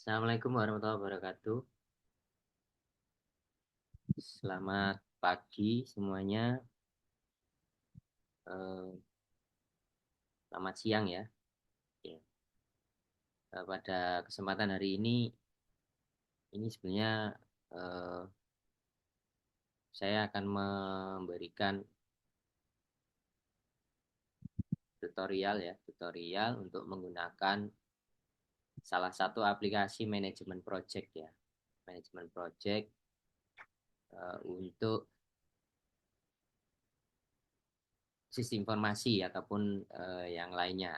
Assalamualaikum warahmatullahi wabarakatuh. Selamat pagi semuanya. Eh, Selamat siang ya. Ya. Pada kesempatan hari ini sebenarnya eh, saya akan memberikan tutorial untuk menggunakan salah satu aplikasi manajemen project ya. Manajemen project untuk sistem informasi ataupun yang lainnya.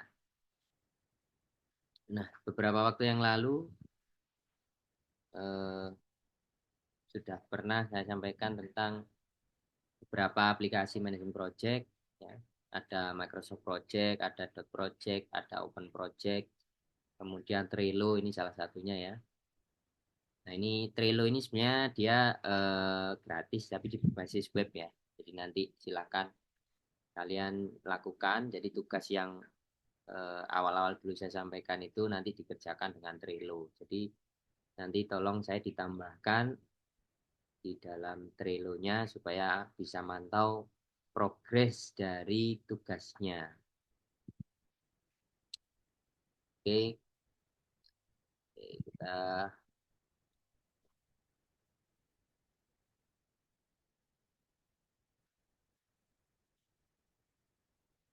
Nah, beberapa waktu yang lalu eh, sudah pernah saya sampaikan tentang beberapa aplikasi manajemen project ya. Ada Microsoft Project, ada Dot Project, ada Open Project, kemudian Trello ini salah satunya ya. Nah, ini Trello ini sebenarnya dia gratis tapi di berbasis web ya. Jadi nanti silakan kalian lakukan. Jadi tugas yang awal-awal dulu saya sampaikan itu nanti dikerjakan dengan Trello. Jadi nanti tolong saya ditambahkan di dalam Trello-nya supaya bisa mantau progres dari tugasnya. Oke, kita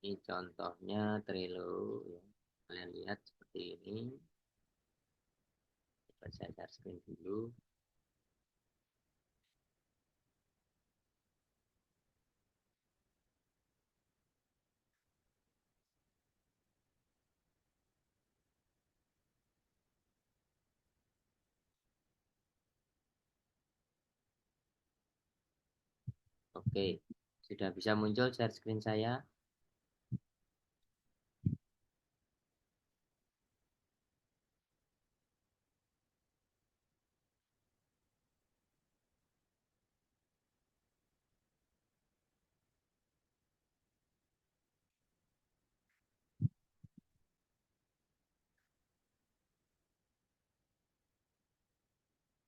ini contohnya Trello ya. Kalian lihat seperti ini. Coba saya share screen dulu. Oke, sudah bisa muncul share screen saya.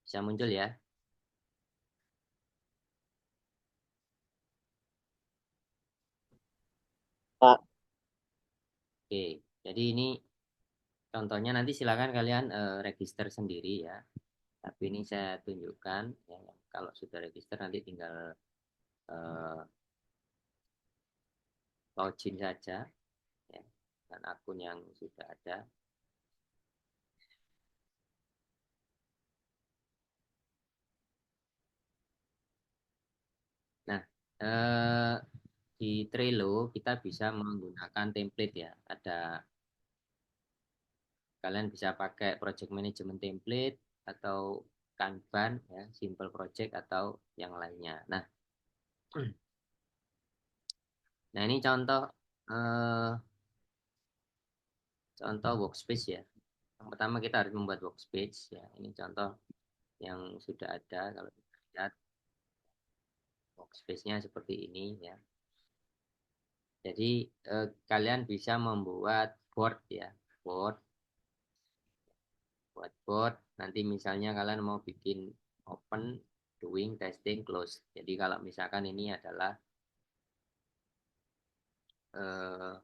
Bisa muncul ya. Pak. Oke, jadi ini contohnya nanti silakan kalian register sendiri ya. Tapi ini saya tunjukkan ya. Kalau sudah register nanti tinggal eh, login saja ya, dan akun yang sudah ada. Nah, di Trello kita bisa menggunakan template ya. Ada kalian bisa pakai project management template atau Kanban ya, simple project atau yang lainnya. Nah ini eh, contoh workspace ya. Yang pertama kita harus membuat workspace ya. Ini contoh yang sudah ada kalau kita lihat workspace-nya seperti ini ya. Jadi kalian bisa membuat board ya, board, buat board. Nanti misalnya kalian mau bikin open, doing, testing, close. Jadi kalau misalkan ini adalah eh,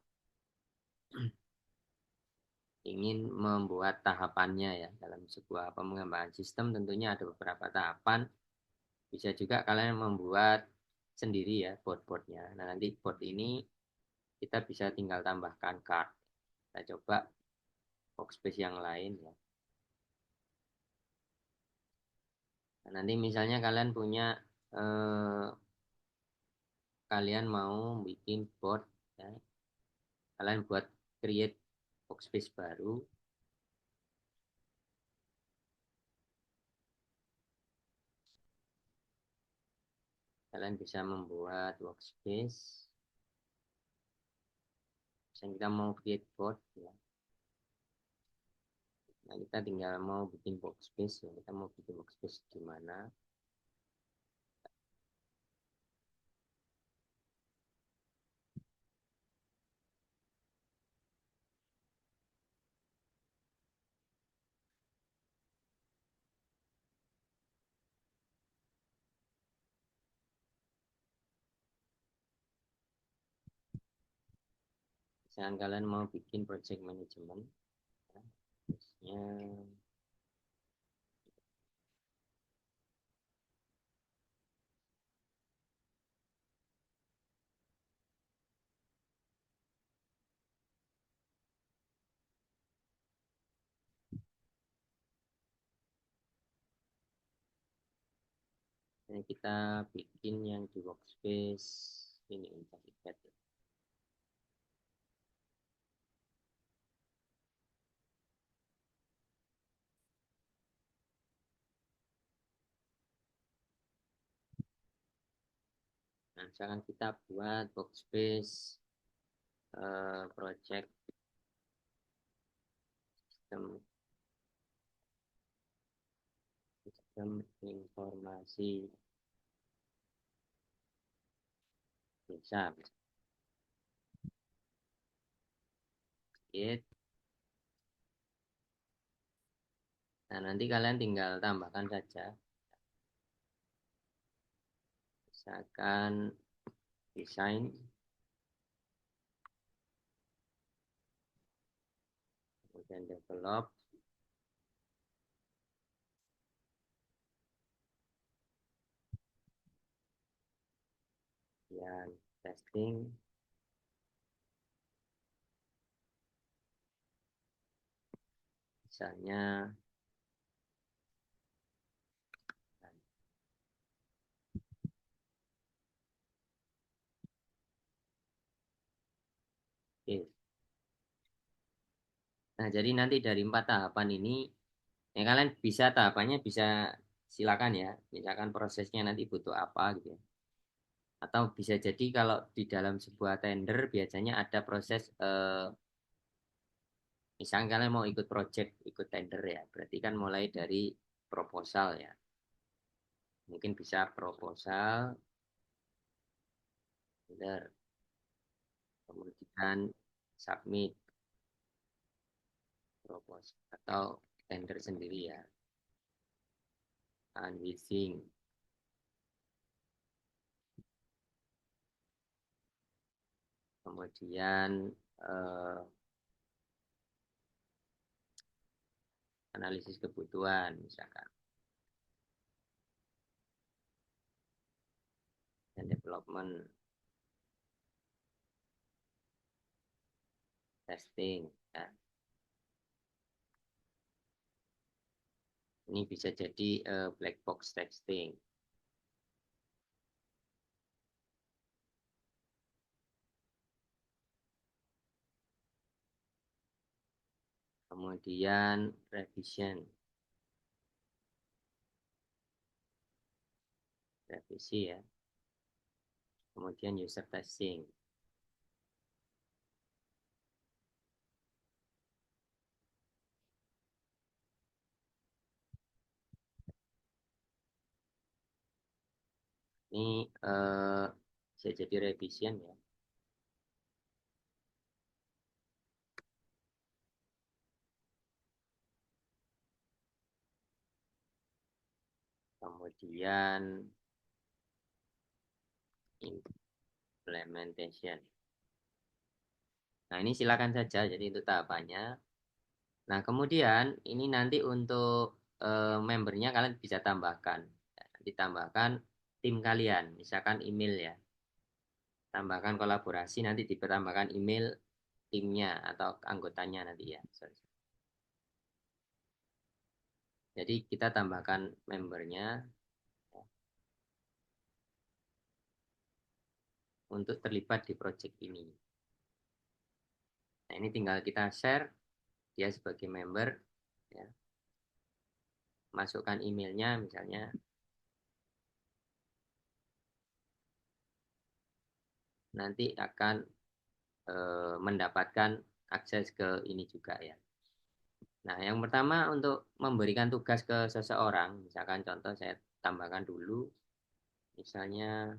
ingin membuat tahapannya ya dalam sebuah pengembangan sistem tentunya ada beberapa tahapan. Bisa juga kalian membuat sendiri ya board-boardnya. Nah nanti board ini kita bisa tinggal tambahkan card. Kita coba workspace yang lain ya. Nah, nanti misalnya eh, kalian mau bikin board ya. Kalian buat create workspace baru. Kalian bisa membuat workspace. Misalnya kita mau create board ya. Nah, kita tinggal mau bikin workspace ya. Kita mau bikin workspace di mana? misalkan kalian mau bikin project management, ya, terusnya kita bikin yang di workspace ini Intellicat. Nah, misalkan kita buat workspace project sistem sistem informasi desa. Gitu. Nah, nanti kalian tinggal tambahkan saja. Misalkan desain, kemudian develop, kemudian testing, misalnya oke. Nah, jadi nanti dari 4 tahapan ini, ya kalian bisa tahapannya bisa silakan ya. Misalkan prosesnya nanti butuh apa gitu ya. Atau bisa jadi kalau di dalam sebuah tender biasanya ada proses misalnya kalian mau ikut project, ikut tender ya. Berarti kan mulai dari proposal ya. Mungkin bisa proposal, tender, kemudian submit proposal atau tender sendiri ya. Unwitting, kemudian eh, analisis kebutuhan misalkan, dan development, testing ya. Ini bisa jadi black box testing. Kemudian revision, revisi ya. Kemudian user testing. Ini bisa jadi revision ya. Kemudian implementation. Nah, ini silakan saja. Jadi itu tahapannya. Nah, kemudian ini nanti untuk membernya kalian bisa tambahkan. Ditambahkan tim kalian, misalkan email ya. Tambahkan kolaborasi, nanti ditambahkan email timnya atau anggotanya nanti ya. Sorry. Jadi kita tambahkan membernya ya, untuk terlibat di project ini. Nah, ini tinggal kita share dia sebagai member ya. Masukkan emailnya misalnya, nanti akan mendapatkan akses ke ini juga ya. Nah, yang pertama untuk memberikan tugas ke seseorang, misalkan contoh saya tambahkan dulu, misalnya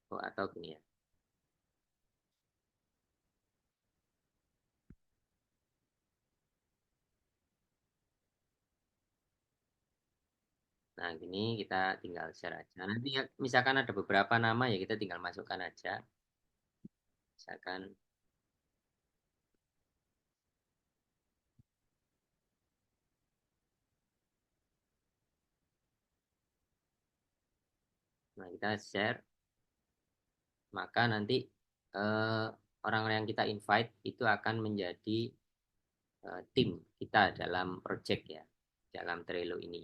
oh, atau gini ya. Nah, gini kita tinggal share aja. Nanti ya, misalkan ada beberapa nama ya kita tinggal masukkan aja. Misalkan, nah kita share, maka nanti eh, orang-orang yang kita invite itu akan menjadi tim kita dalam project ya, dalam Trello ini.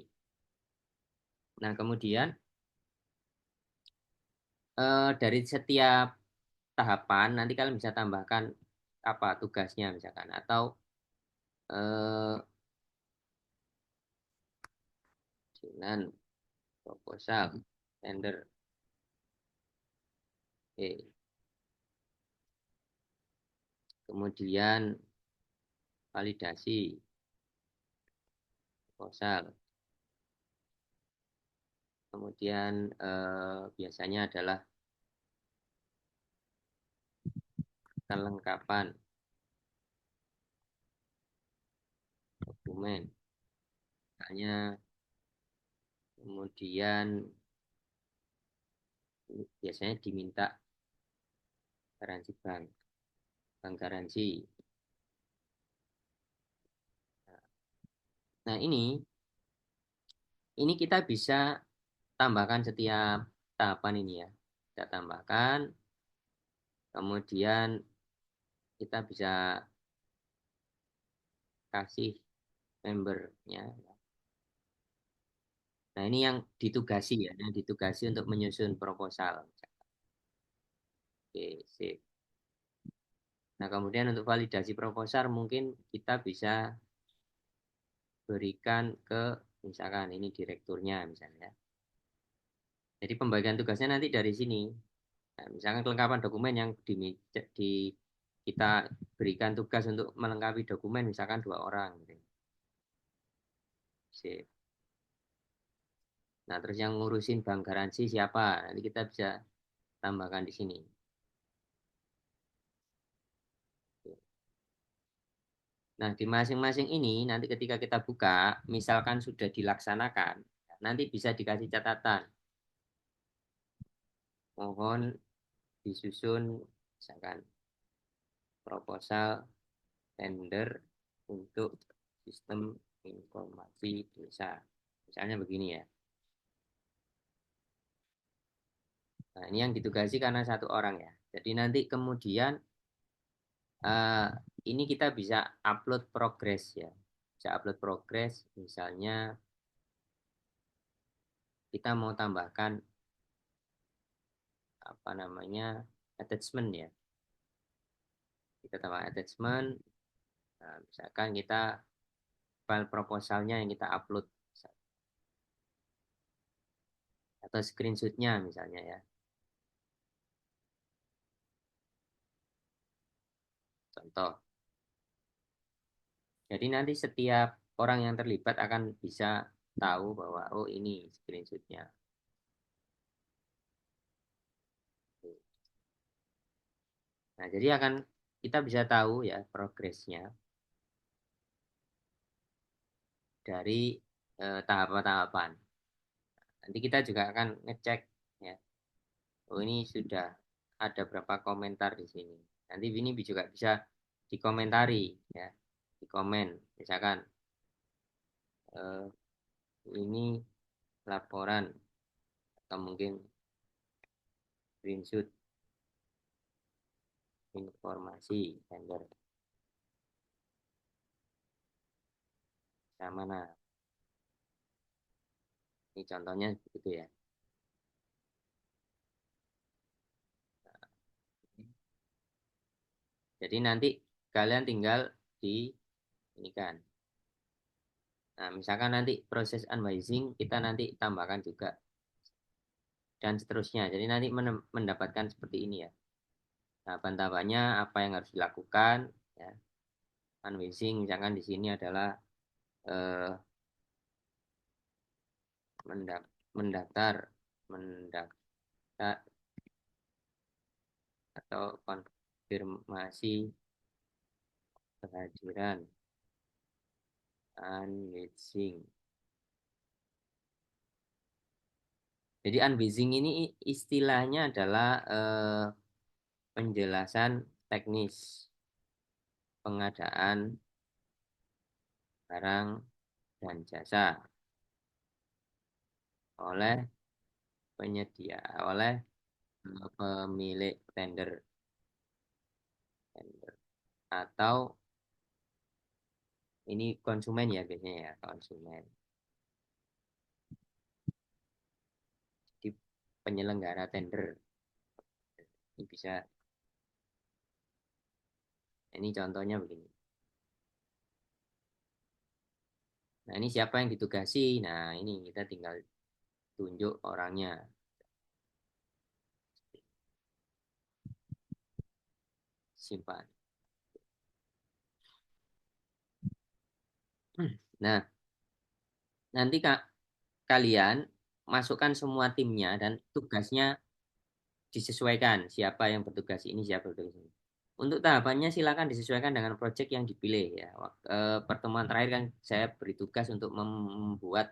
Nah, kemudian dari setiap tahapan nanti kalian bisa tambahkan apa tugasnya misalkan atau eh, dengan proposal, tender, kemudian validasi proposal, kemudian biasanya adalah kelengkapan dokumen, misalnya kemudian biasanya diminta garansi bank, bank garansi. Nah, ini kita bisa tambahkan setiap tahapan ini ya. Kita tambahkan, kemudian kita bisa kasih membernya. Nah, ini yang ditugasi ya, yang ditugasi untuk menyusun proposal. Oke, sip. Nah, kemudian untuk validasi proposal mungkin kita bisa berikan ke misalkan ini direkturnya misalnya. Jadi pembagian tugasnya nanti dari sini. Nah, misalkan kelengkapan dokumen yang kita berikan tugas untuk melengkapi dokumen misalkan 2 orang. Gitu. Sip. Nah, terus yang ngurusin bank garansi siapa? Nanti kita bisa tambahkan di sini. Nah, di masing-masing ini nanti ketika kita buka, misalkan sudah dilaksanakan, nanti bisa dikasih catatan. Mohon disusun misalkan proposal tender untuk sistem informasi desa. Misalnya begini ya. Nah, ini yang ditugasi karena 1 orang ya. Jadi nanti kemudian eh, ini kita bisa upload progress ya. Bisa upload progress misalnya kita mau tambahkan apa namanya attachment ya. Kita tambah attachment. Nah, misalkan kita file proposalnya yang kita upload atau screenshotnya misalnya ya. Contoh. Jadi nanti setiap orang yang terlibat akan bisa tahu bahwa oh ini screenshotnya. Nah, jadi akan kita bisa tahu ya progresnya dari tahapan-tahapan. Nanti kita juga akan ngecek ya. Oh ini sudah ada berapa komentar di sini. Nanti ini juga bisa dikomentari ya, di komen. Misalkan eh, ini laporan atau mungkin screenshot informasi vendor yang mana. Ini contohnya begitu ya. Jadi nanti kalian tinggal di ini kan. Nah, misalkan nanti proses unwising kita nanti tambahkan juga dan seterusnya. Jadi nanti mendapatkan seperti ini ya. Tahapan-tahapannya apa yang harus dilakukan ya. Unwising misalkan di sini adalah eh, mendaftar mendaftar atau konfirmasi kehadiran unwising. Jadi unbasing ini istilahnya adalah penjelasan teknis pengadaan barang dan jasa oleh penyedia, oleh pemilik tender atau ini konsumen ya biasanya ya konsumen. Di penyelenggara tender ini bisa, ini contohnya begini. Nah ini siapa yang ditugasi? Nah ini kita tinggal tunjuk orangnya, simpan. Nah nanti kak kalian masukkan semua timnya dan tugasnya disesuaikan siapa yang bertugas ini siapa bertugas ini. Untuk tahapannya silakan disesuaikan dengan proyek yang dipilih ya. Pertemuan terakhir kan saya beri tugas untuk membuat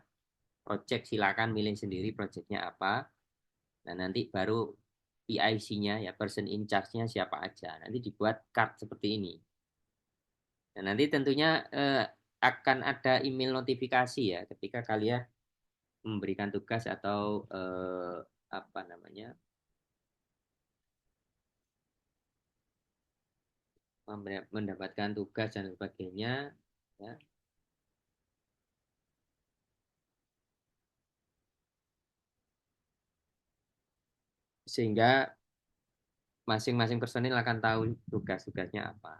proyek, silakan milih sendiri proyeknya apa. Nah, nanti baru PIC-nya ya person in charge-nya siapa aja. Nanti dibuat card seperti ini. Dan nanti tentunya akan ada email notifikasi ya ketika kalian memberikan tugas atau apa namanya mendapatkan tugas dan sebagainya ya. Sehingga masing-masing personil akan tahu tugas-tugasnya apa.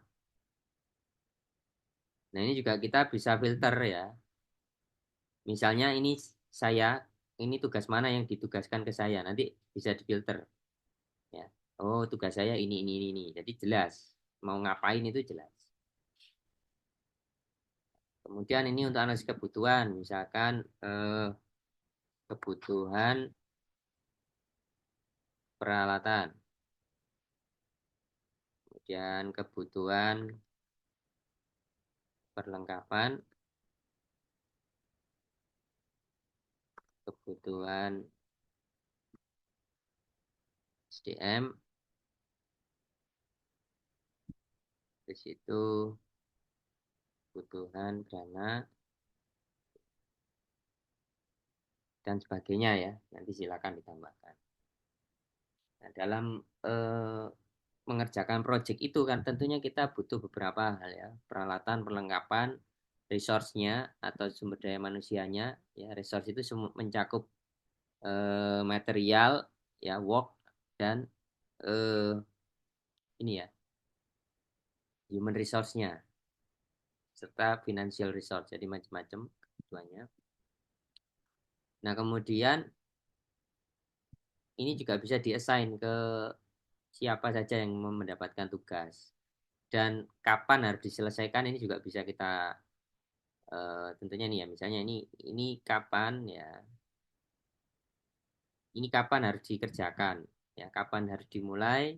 Nah, ini juga kita bisa filter ya. Misalnya ini saya, ini tugas mana yang ditugaskan ke saya, nanti bisa difilter ya. Oh, tugas saya ini. Jadi jelas mau ngapain itu jelas. Kemudian ini untuk analisis kebutuhan, misalkan kebutuhan peralatan, kemudian kebutuhan perlengkapan, kebutuhan SDM, di situ kebutuhan dana dan sebagainya ya. Nanti silakan ditambahkan. Nah, dalam eh, mengerjakan proyek itu kan tentunya kita butuh beberapa hal ya, peralatan, perlengkapan, resource-nya atau sumber daya manusianya. Ya, resource itu mencakup material, ya, work dan eh, ini ya, human resource-nya serta financial resource. Jadi macam-macam kebutuhannya. Nah, kemudian ini juga bisa diassign ke siapa saja yang mendapatkan tugas dan kapan harus diselesaikan ini juga bisa kita tentunya nih ya misalnya ini kapan ya ini kapan harus dikerjakan ya kapan harus dimulai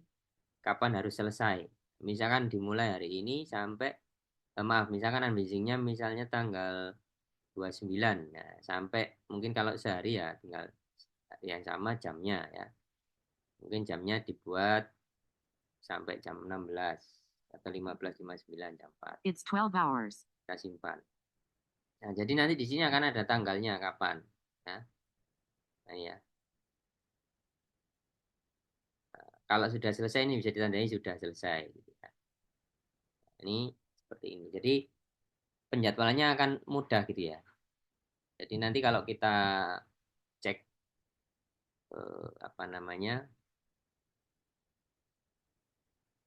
kapan harus selesai misalkan dimulai hari ini sampai maaf misalkan unbasingnya misalnya tanggal 29 ya sampai mungkin kalau sehari ya tinggal yang sama jamnya ya mungkin jamnya dibuat sampai jam 16 atau 15.59 jam 4 It's 12 hours. Kita simpan. Nah, jadi nanti di sini akan ada tanggalnya kapan. Ya. Nah, ya. Kalau sudah selesai ini bisa ditandai sudah selesai. Gitu ya. Ini seperti ini. Jadi penjadwalannya akan mudah gitu ya. Jadi nanti kalau kita cek apa namanya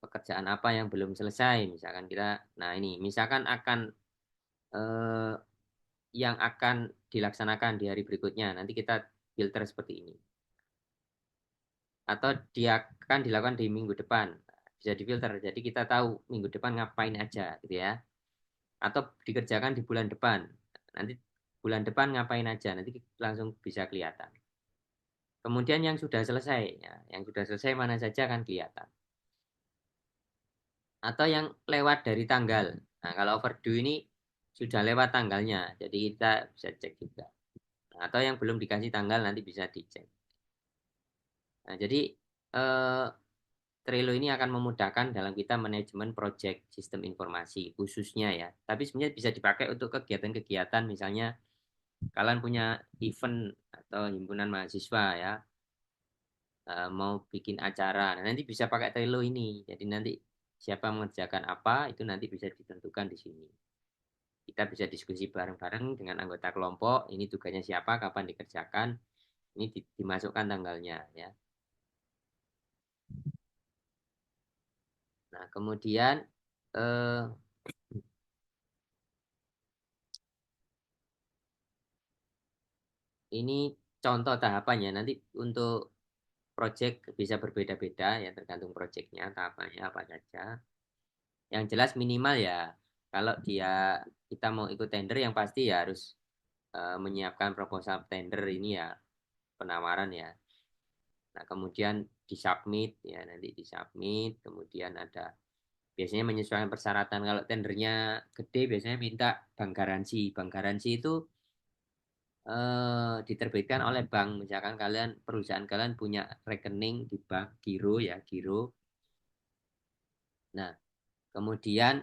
pekerjaan apa yang belum selesai, misalkan kita, nah ini misalkan akan eh, yang akan dilaksanakan di hari berikutnya, nanti kita filter seperti ini. Atau dia akan dilakukan di minggu depan, bisa difilter. Jadi kita tahu minggu depan ngapain aja, gitu ya. Atau dikerjakan di bulan depan, nanti bulan depan ngapain aja, nanti langsung bisa kelihatan. Kemudian yang sudah selesai, ya, yang sudah selesai mana saja akan kelihatan. Atau yang lewat dari tanggal. Nah, kalau overdue ini sudah lewat tanggalnya, jadi kita bisa cek juga. Atau yang belum dikasih tanggal nanti bisa dicek. Nah, jadi eh, Trello ini akan memudahkan dalam kita manajemen project sistem informasi khususnya ya. Tapi sebenarnya bisa dipakai untuk kegiatan-kegiatan misalnya kalian punya event atau himpunan mahasiswa ya, mau bikin acara. Nah, nanti bisa pakai Trello ini. Jadi nanti siapa mengerjakan apa itu nanti bisa ditentukan di sini. Kita bisa diskusi bareng-bareng dengan anggota kelompok. Ini tugasnya siapa, kapan dikerjakan. Ini dimasukkan tanggalnya ya. Nah, kemudian eh, ini contoh tahapannya. Nanti untuk project bisa berbeda-beda ya tergantung projectnya tahapannya apa saja. Yang jelas minimal ya kalau kita mau ikut tender yang pasti ya harus menyiapkan proposal tender ini ya penawaran ya. Nah, kemudian disubmit ya nanti disubmit, kemudian ada biasanya menyesuaikan persyaratan. Kalau tendernya gede biasanya minta bank garansi. Bank garansi itu diterbitkan oleh bank. Misalkan perusahaan kalian punya rekening di bank giro ya, giro. Nah, kemudian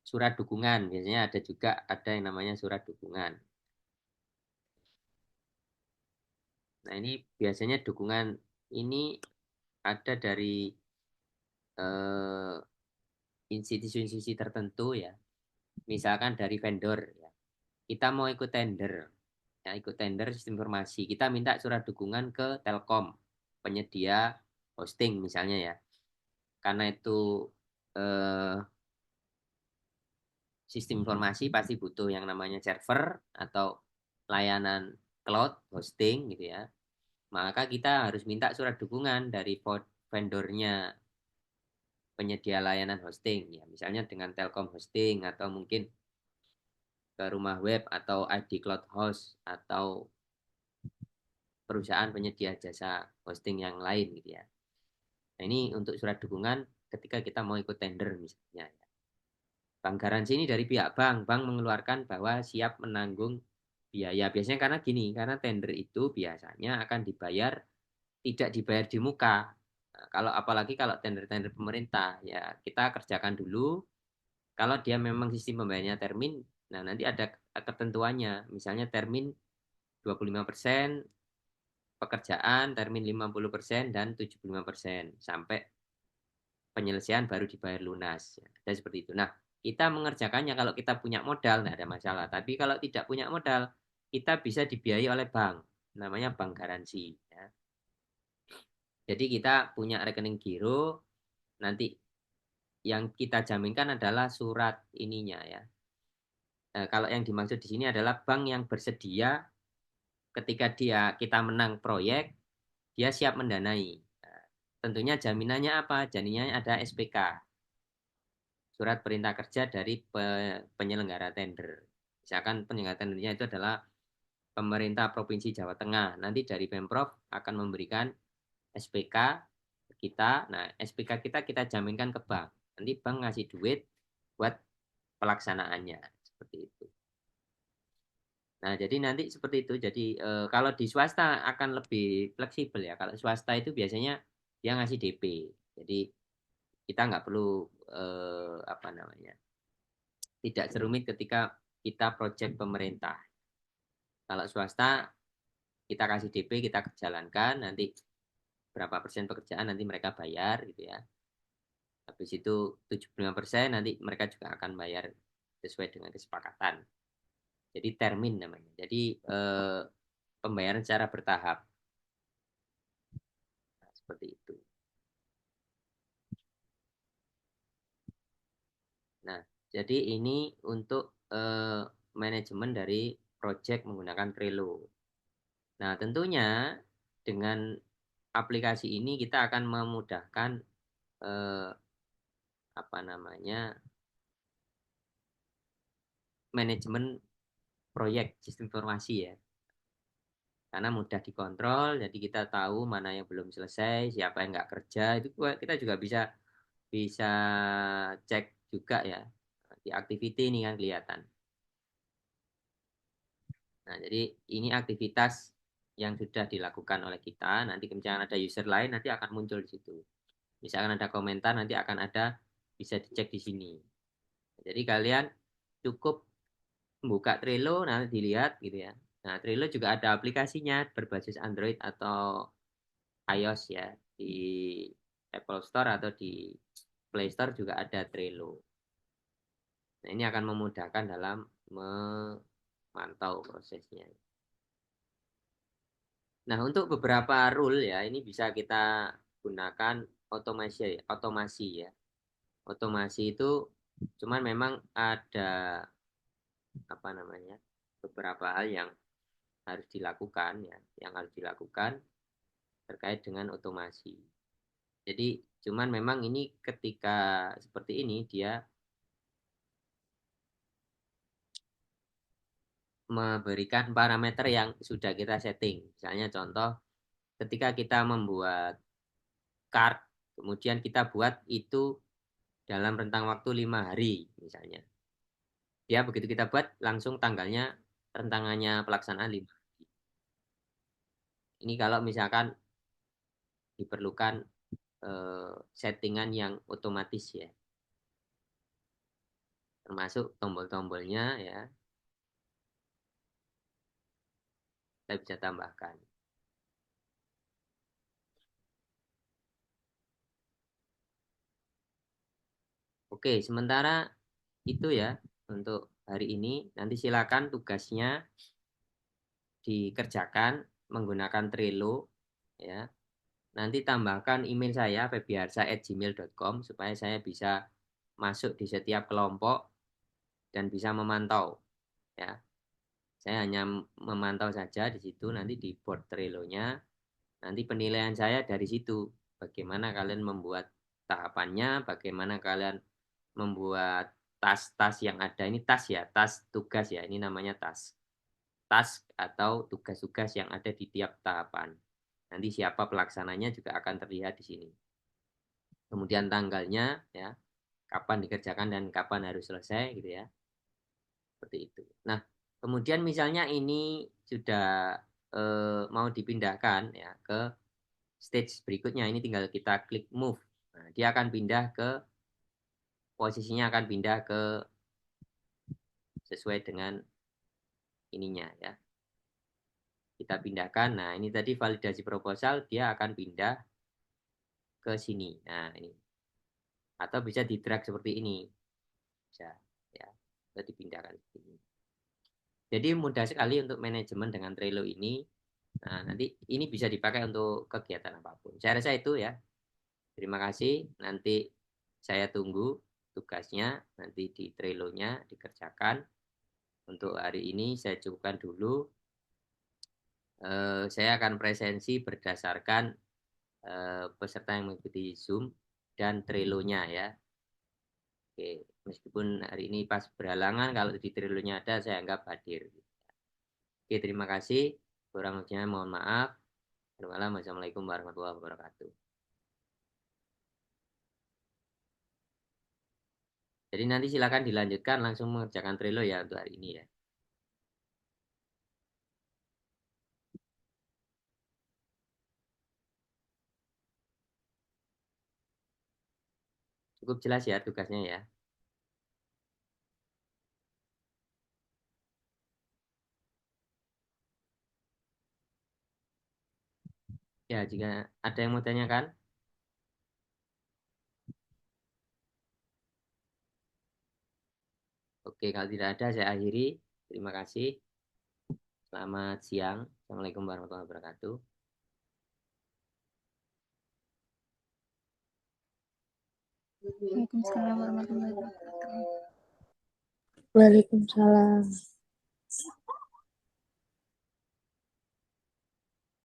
surat dukungan biasanya ada juga ada yang namanya surat dukungan. Nah, ini biasanya dukungan ini ada dari eh, institusi-institusi tertentu ya. Misalkan dari vendor ya. Kita mau ikut tender, ya ikut tender sistem informasi. Kita minta surat dukungan ke Telkom, penyedia hosting misalnya ya. Karena itu eh, sistem informasi pasti butuh yang namanya server atau layanan cloud hosting gitu ya. Maka kita harus minta surat dukungan dari vendornya penyedia layanan hosting ya. Misalnya dengan Telkom Hosting atau mungkin ke rumah web atau ID Cloud Host atau perusahaan penyedia jasa hosting yang lain gitu ya. Nah, ini untuk surat dukungan ketika kita mau ikut tender misalnya. Bank garansi ini dari pihak bank. Bank mengeluarkan bahwa siap menanggung biaya. Biasanya karena gini, karena tender itu biasanya akan tidak dibayar di muka. Nah, kalau apalagi kalau tender-tender pemerintah, ya kita kerjakan dulu. Kalau dia memang sistem pembayarannya termin, nah nanti ada ketentuannya. Misalnya termin 25% pekerjaan, termin 50% dan 75% sampai penyelesaian baru dibayar lunas. Ada seperti itu. Nah, kita mengerjakannya kalau kita punya modal, tidak ada masalah. Tapi kalau tidak punya modal, kita bisa dibiayai oleh bank. Namanya bank garansi. Ya. Jadi kita punya rekening giro, nanti yang kita jaminkan adalah surat ininya ya. Kalau yang dimaksud di sini adalah bank yang bersedia ketika kita menang proyek, dia siap mendanai. Nah, tentunya jaminannya apa? Jaminannya ada SPK, surat perintah kerja dari penyelenggara tender. Misalkan penyelenggara tendernya itu adalah pemerintah Provinsi Jawa Tengah. Nanti dari Pemprov akan memberikan SPK ke kita. Nah, SPK kita jaminkan ke bank. Nanti bank ngasih duit buat pelaksanaannya. Seperti itu. Nah, jadi nanti seperti itu. Jadi kalau di swasta akan lebih fleksibel ya. Kalau swasta itu biasanya dia ngasih DP. Jadi kita nggak perlu apa namanya, tidak serumit ketika kita project pemerintah. Kalau swasta kita kasih DP, kita jalankan, nanti berapa persen pekerjaan nanti mereka bayar gitu ya. Habis itu 75% nanti mereka juga akan bayar sesuai dengan kesepakatan. Jadi termin namanya. Jadi pembayaran secara bertahap. Nah, seperti itu. Nah, jadi ini untuk manajemen dari project menggunakan Trello. Nah, tentunya dengan aplikasi ini kita akan memudahkan eh, apa namanya manajemen proyek sistem informasi ya. Karena mudah dikontrol, jadi kita tahu mana yang belum selesai, siapa yang nggak kerja, itu kita juga bisa bisa cek juga ya di activity ini kan kelihatan. Nah, jadi ini aktivitas yang sudah dilakukan oleh kita. Nanti misalkan ada user lain nanti akan muncul di situ. Misalkan ada komentar nanti akan ada, bisa dicek di sini. Jadi kalian cukup buka Trello nanti dilihat gitu ya. Nah, Trello juga ada aplikasinya berbasis Android atau iOS ya. Di Apple Store atau di Play Store juga ada Trello. Nah, ini akan memudahkan dalam memantau prosesnya. Nah, untuk beberapa rule ya, ini bisa kita gunakan otomasi ya. Otomasi itu cuman memang ada apa namanya? Beberapa hal yang harus dilakukan ya, yang harus dilakukan terkait dengan otomasi. Jadi, cuman memang ini ketika seperti ini dia memberikan parameter yang sudah kita setting. Misalnya contoh, ketika kita membuat card, kemudian kita buat itu dalam rentang waktu 5 hari, misalnya. Dia begitu kita buat, langsung tanggalnya, rentangannya pelaksanaan 5 hari. Ini kalau misalkan diperlukan settingan yang otomatis ya, termasuk tombol-tombolnya ya, kita bisa tambahkan. Oke, sementara itu ya untuk hari ini. Nanti silakan tugasnya dikerjakan menggunakan Trello ya. Nanti tambahkan email saya febiarsa@gmail.com supaya saya bisa masuk di setiap kelompok dan bisa memantau ya. Saya hanya memantau saja di situ, nanti di board Trello-nya. Nanti penilaian saya dari situ. Bagaimana kalian membuat tahapannya, bagaimana kalian membuat tas-tas yang ada. Ini tas ya, tas tugas ya, ini namanya tas. Tas atau tugas-tugas yang ada di tiap tahapan. Nanti siapa pelaksananya juga akan terlihat di sini. Kemudian tanggalnya ya, kapan dikerjakan dan kapan harus selesai gitu ya. Seperti itu. Nah, kemudian misalnya ini sudah mau dipindahkan ya ke stage berikutnya, ini tinggal kita klik move. Nah, dia akan pindah ke posisinya, akan pindah ke sesuai dengan ininya ya. Kita pindahkan. Nah, ini tadi validasi proposal, dia akan pindah ke sini. Nah, ini. Atau bisa di drag seperti ini. Bisa ya. Bisa dipindahkan ke sini. Jadi mudah sekali untuk manajemen dengan Trello ini. Nah, nanti ini bisa dipakai untuk kegiatan apapun. Saya rasa itu ya. Terima kasih. Nanti saya tunggu tugasnya nanti di Trello-nya dikerjakan. Untuk hari ini saya cukupkan dulu. Saya akan presensi berdasarkan peserta yang mengikuti Zoom dan Trello-nya ya. Oke, meskipun hari ini pas berhalangan, kalau di Trello-nya ada saya anggap hadir. Oke, terima kasih. Kurang lebihnya mohon maaf. Wassalamualaikum warahmatullahi wabarakatuh. Jadi nanti silakan dilanjutkan langsung mengerjakan Trello ya untuk hari ini ya. Cukup jelas ya tugasnya ya. Ya, jika ada yang mau tanyakan, oke, kalau tidak ada saya akhiri. Terima kasih. Selamat siang. Assalamualaikum warahmatullahi wabarakatuh. Waalaikumsalam warahmatullahi wabarakatuh. Waalaikumsalam.